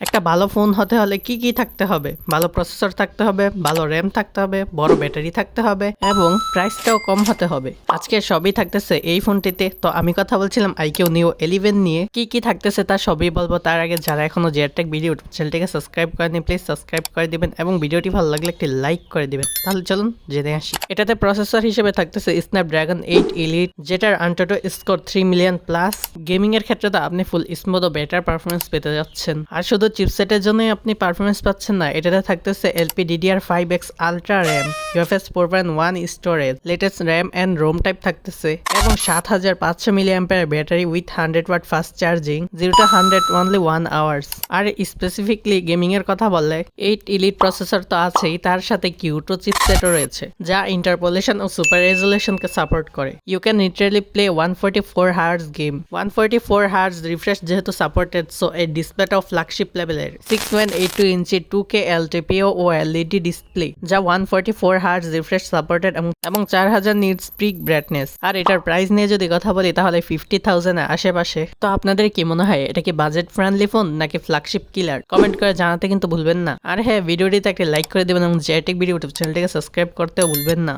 একটা ভালো ফোন হতে হলে কি কি থাকতে হবে? ভালো প্রসেসর থাকতে হবে, ভালো র্যাম থাকতে হবে, বড় ব্যাটারি থাকতে হবে এবং প্রাইসটাও কম হতে হবে। আজকে সবই থাকতেছে এই ফোনটিতে। তো আমি কথা বলছিলাম iQOO Neo 11 নিয়ে। কি কি থাকতেছে তা সবই বলবো। তার আগে যারা এখনো জেআরটেক ভিডিও চ্যানেলটিকে সাবস্ক্রাইব করেনি প্লিজ সাবস্ক্রাইব করে দিবেন এবং ভিডিওটি ভালো লাগলে একটি লাইক করে দিবেন। তাহলে চলুন জেনে আসি। এটাতে প্রসেসর হিসেবে থাকতেছে স্ন্যাপড্রাগন 8 Elite, যেটার আনটোটো স্কোর 3 মিলিয়ন প্লাস। গেমিং এর ক্ষেত্রে তো আপনি ফুল স্মুথ ও বেটার পারফরমেন্স পেতে যাচ্ছেন। আর শুধু চিপসেটের জন্যই আপনি পারফরমেন্স পাচ্ছেন না, এটাতে থাকতেছে LPDDR5X ultra RAM, UFS 4.1 storage, latest RAM and ROM type থাকতেছে এবং 7500 mAh battery with 100 watt fast charging, 0 to 100 only 1 hours. আর স্পেসিফিকলি গেমিং এর কথা বললে 8 Elite প্রসেসর তো আছেই, তার সাথে Q2 চিপসেটও রয়েছে যা ইন্টারপোলেশন ও সুপার রেজোলিউশনকে সাপোর্ট করে। You can literally play 144 hertz game. 144 hertz refresh যেহেতু সাপোর্টেড, সো এই ডিসপ্লেটাও ফ্ল্যাগশিপ লেভেলের 6.82 ইঞ্চি 2K LTPO ও LED ডিসপ্লে যা 144 হার্জ রিফ্রেশ সাপোর্টেড এবং 4000 নিটস পিক ব্রাইটনেস। আর এটার প্রাইস নিয়ে যদি কথা বলি তাহলে 50,000 এর আশেপাশে। তো আপনাদের কি মনে হয়, এটা কি বাজেট ফ্রেন্ডলি ফোন নাকি ফ্ল্যাগশিপ কিলার? কমেন্ট করে জানাতে কিন্তু ভুলবেন না। আর হ্যাঁ, ভিডিওটিতে একটা লাইক করে দেবেন এবং জেআরটেক ভিডিও ইউটিউব চ্যানেলটিকে সাবস্ক্রাইব করতেও ভুলবেন না।